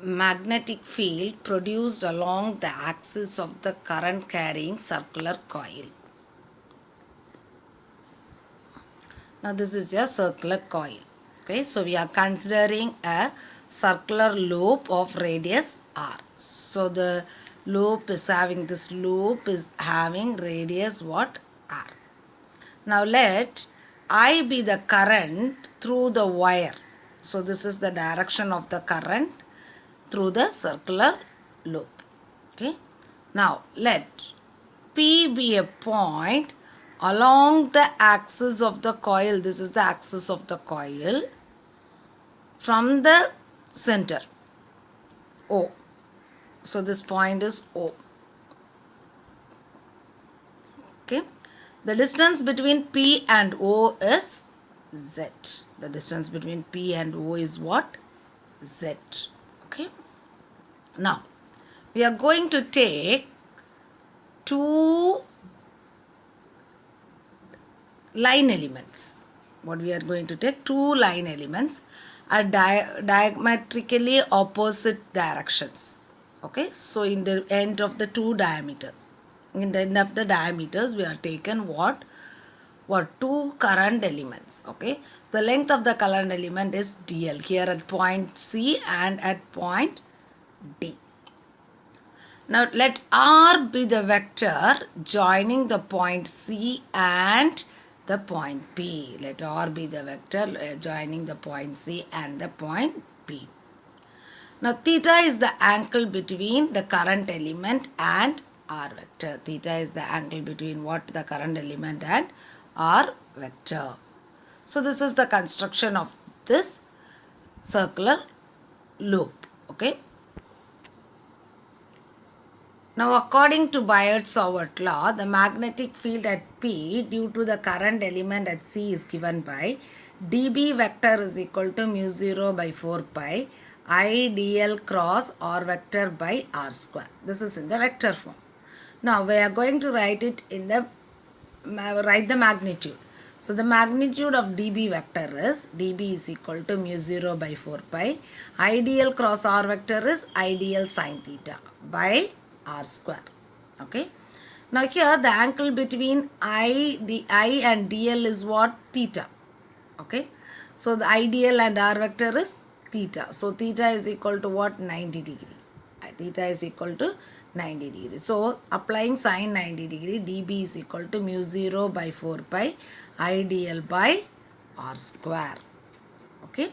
magnetic field produced along the axis of the current carrying circular coil. Now this is a circular coil. Okay, so we are considering a circular loop of radius r. So the loop is having radius what? R. Now let I be the current through the wire. So this is the direction of the current through the circular loop. Okay. Now let P be a point along the axis of the coil. This is the axis of the coil from the center O. So this point is O. Okay. The distance between P and O is Z. The distance between P and O is what? Z. Okay. Now, we are going to take two line elements. What we are going to take? Two line elements are diametrically opposite directions. Okay. So, in the end of the two diameters. In the end of the diameters, we are taken what? Two current elements. Okay. So, the length of the current element is dl here at point C and at point D. Now, let R be the vector joining the point C and the point P. Let R be the vector joining the point C and the point P. Now, theta is the angle between the current element and R vector. Theta is the angle between what? The current element and R vector. So, this is the construction of this circular loop. Okay. Now, according to Biot-Savart law, the magnetic field at P due to the current element at C is given by dB vector is equal to mu 0 by 4 pi I dl cross R vector by R square. This is in the vector form. Now, we are going to write it in the magnitude. So, the magnitude of dB vector is dB is equal to mu 0 by 4 pi I dl cross R vector is I dl sin theta by R square. Okay. Now here the angle between I and dl is what? Theta. Okay. So the ideal and R vector is theta. So theta is equal to what? 90 degree. Theta is equal to 90 degree. So applying sin 90 degree, dB is equal to mu 0 by 4 pi I dl by R square. Okay.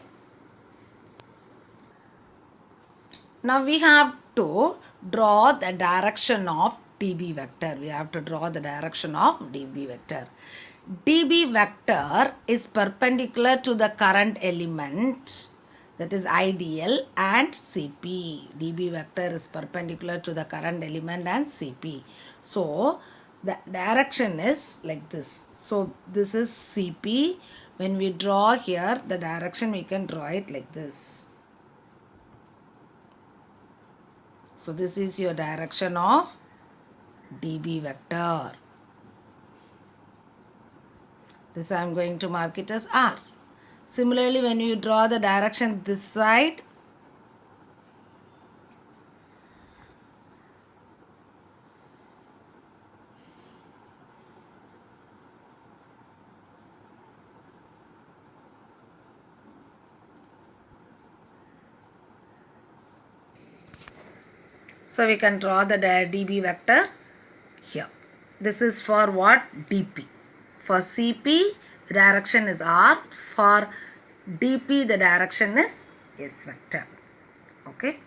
Now we have to draw the direction of dB vector. We have to draw the direction of dB vector. dB vector is perpendicular to the current element, that is IDL and CP. dB vector is perpendicular to the current element and CP. So, the direction is like this. So, this is CP. When we draw here, the direction we can draw it like this. So, this is your direction of dB vector. This I am going to mark it as R. Similarly, when you draw the direction this side, so we can draw the dB vector here. This is for what? dP. For CP, the direction is R. For dP, the direction is S vector. Okay.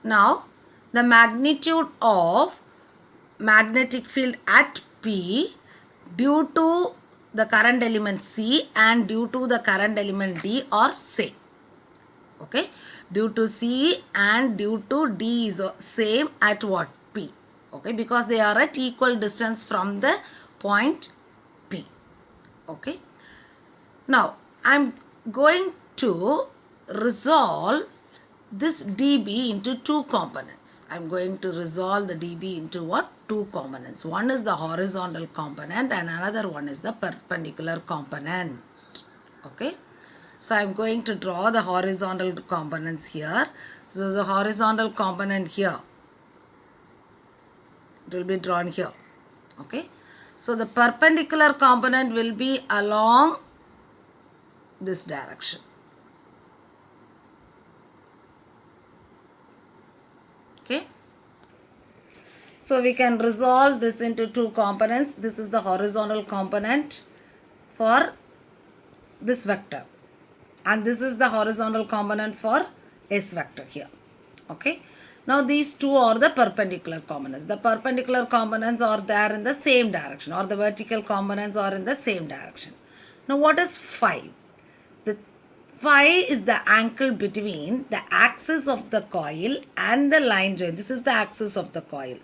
Now, the magnitude of magnetic field at P due to the current element C and due to the current element D are same. Okay. Due to C and due to D is same at what? P. Okay. Because they are at equal distance from the point P. Okay. Now, I am going to resolve this dB into two components. I am going to resolve the dB into what? Two components. One is the horizontal component and another one is the perpendicular component. Okay. So I'm going to draw the horizontal components here. So there's a horizontal component here. It will be drawn here. Okay. So the perpendicular component will be along this direction. Okay. So we can resolve this into two components. This is the horizontal component for this vector. And this is the horizontal component for S vector here. Okay. Now these two are the perpendicular components. The perpendicular components are there in the same direction, or the vertical components are in the same direction. Now what is phi? The phi is the angle between the axis of the coil and the line joint. This is the axis of the coil.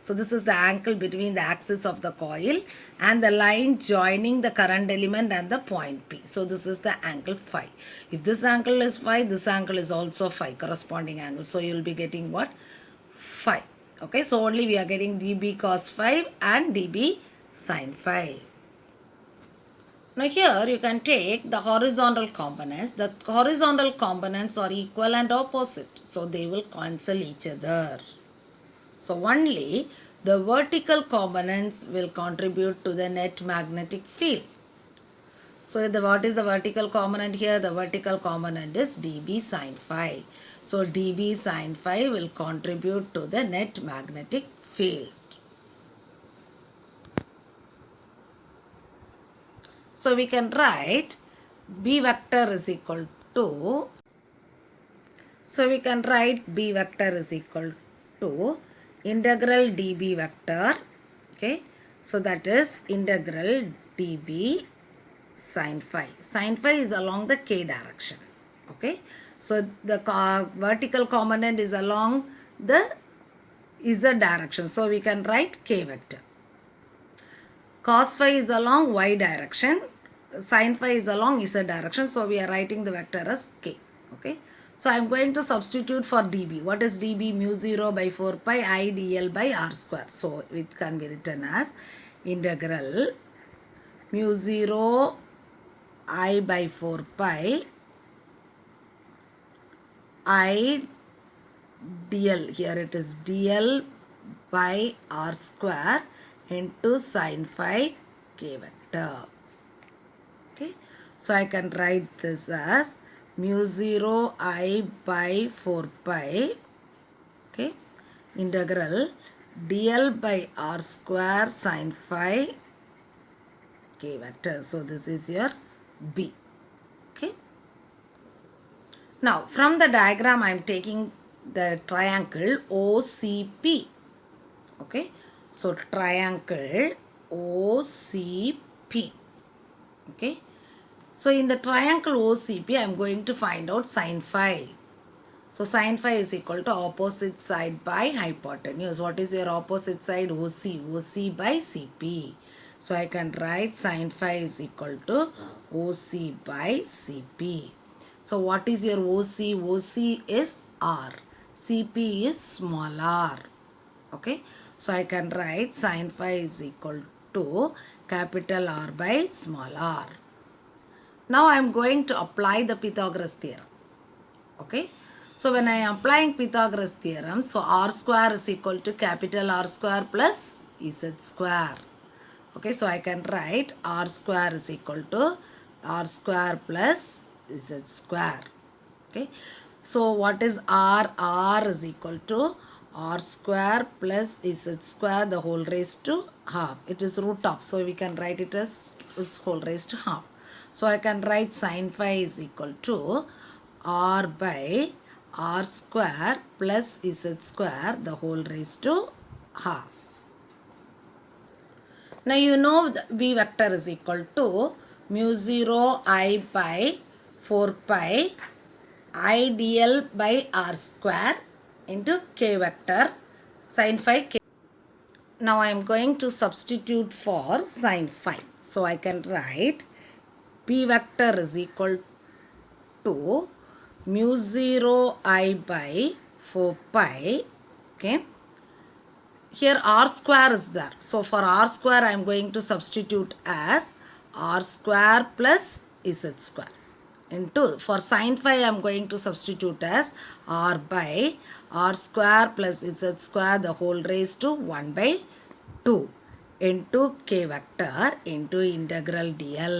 So this is the angle between the axis of the coil and the line joining the current element and the point P. So this is the angle phi. If this angle is phi, this angle is also phi, corresponding angle. So you will be getting what? Phi. Okay, so only we are getting dB cos phi and dB sin phi. Now here you can take the horizontal components. The horizontal components are equal and opposite. So they will cancel each other. So only the vertical components will contribute to the net magnetic field. So what is the vertical component here? The vertical component is dB sin phi. So dB sin phi will contribute to the net magnetic field. So we can write B vector is equal to, integral dB vector. Okay, so that is integral dB sin phi. Sin phi is along the k direction. Okay, so the vertical component is along the z direction. So we can write k vector. Cos phi is along y direction. Sin phi is along z direction. So we are writing the vector as k. Okay. So I am going to substitute for dB. What is dB? Mu 0 by 4 pi I dl by r square. So it can be written as integral mu 0 I by 4 pi I dl. Here it is dl by r square into sin phi k vector. Okay. So I can write this as mu 0 I by 4 pi, okay, integral dl by r square sin phi k vector. So this is your B. Okay. Now from the diagram I am taking the triangle OCP. Okay. So triangle OCP. Okay. So in the triangle OCP, I am going to find out sin phi. So sin phi is equal to opposite side by hypotenuse. What is your opposite side? OC. OC by CP. So I can write sin phi is equal to OC by CP. So what is your OC? OC is R. CP is small r. Okay. So I can write sin phi is equal to capital R by small r. Now I am going to apply the Pythagoras theorem. Okay. So when I am applying Pythagoras theorem, so r square is equal to capital R square plus Z square. Okay. So I can write r square is equal to r square plus Z square. Okay. So what is r? R is equal to r square plus Z square the whole raised to half. It is root of. So we can write it as its whole raised to half. So I can write sin phi is equal to r by r square plus Z square the whole raised to half. Now you know the B vector is equal to mu 0 I by 4 pi I dl by r square into k vector sin phi k. Now I am going to substitute for sin phi. So I can write B vector is equal to mu 0 I by 4 pi. Okay. Here r square is there. So for r square I am going to substitute as r square plus Z square into, for sin phi I am going to substitute as r by r square plus z square the whole raised to 1 by 2 into k vector into integral dl.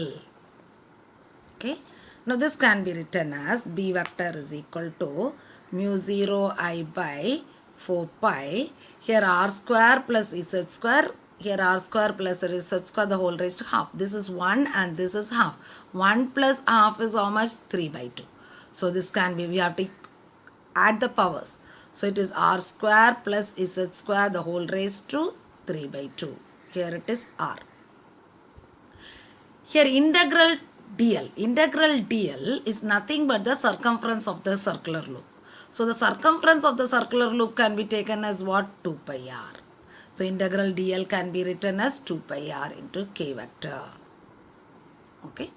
Okay. Now this can be written as b vector is equal to mu 0 I by 4 pi. Here r square plus z square. Here r square plus z square the whole raised to half. This is 1 and this is half. 1 plus half is how much? 3 by 2. So this can be, we have to add the powers. So it is r square plus z square the whole raised to 3 by 2. Here it is r. Here integral dl is nothing but the circumference of the circular loop. So the circumference of the circular loop can be taken as what? 2 pi r. So integral dl can be written as 2 pi r into k vector. Okay.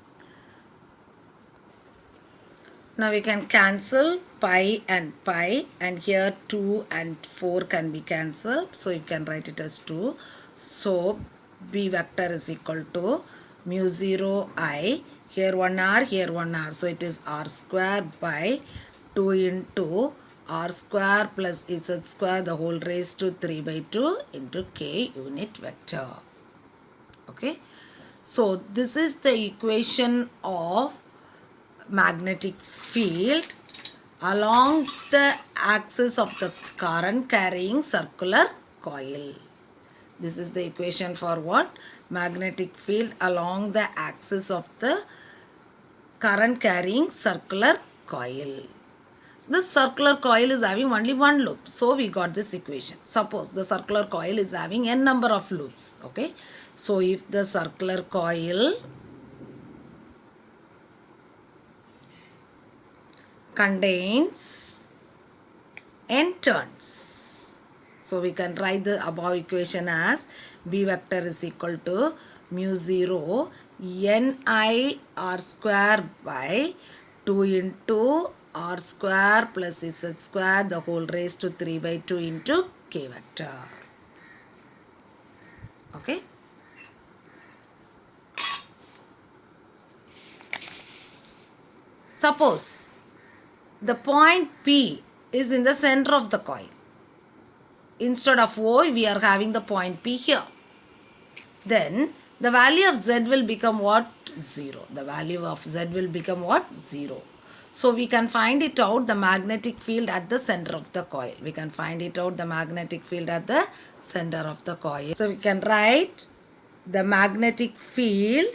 Now we can cancel pi and here 2 and 4 can be cancelled. So you can write it as 2. So b vector is equal to mu 0 I, here 1 r, here 1 r. So it is r square by 2 into r square plus z square the whole raised to 3 by 2 into k unit vector. Okay. So this is the equation of magnetic field along the axis of the current carrying circular coil. This is the equation for what? Magnetic field along the axis of the current carrying circular coil. This circular coil is having only one loop. So we got this equation. Suppose the circular coil is having n number of loops. Okay. So if the circular coil contains n turns, so we can write the above equation as b vector is equal to mu 0 ni r square by 2 into r square plus z square the whole raised to 3 by 2 into k vector. Okay. Suppose the point P is in the center of the coil. Instead of O, we are having the point P here. Then the value of Z will become what? 0. The value of Z will become what? 0. So we can find it out the magnetic field at the center of the coil. We can find it out the magnetic field at the center of the coil. So we can write the magnetic field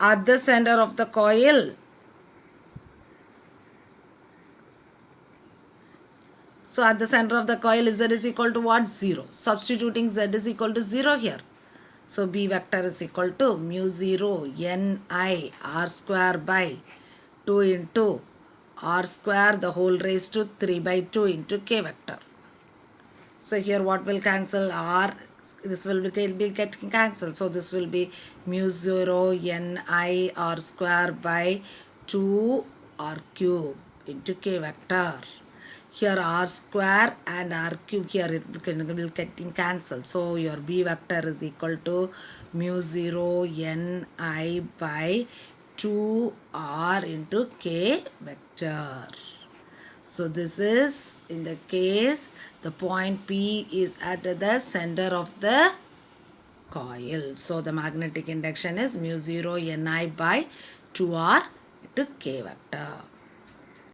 at the center of the coil. So at the center of the coil Z is equal to what? 0. Substituting Z is equal to 0 here. So B vector is equal to mu 0 ni r square by 2 into r square the whole raised to 3 by 2 into k vector. So here what will cancel? R, this will be getting cancelled. So this will be mu 0 ni r square by 2 r cube into k vector. Here r square and r cube here it will getting cancelled. So your B vector is equal to mu 0 ni by 2 r into k vector. So this is in the case the point P is at the center of the coil. So the magnetic induction is mu 0 ni by 2r into k vector.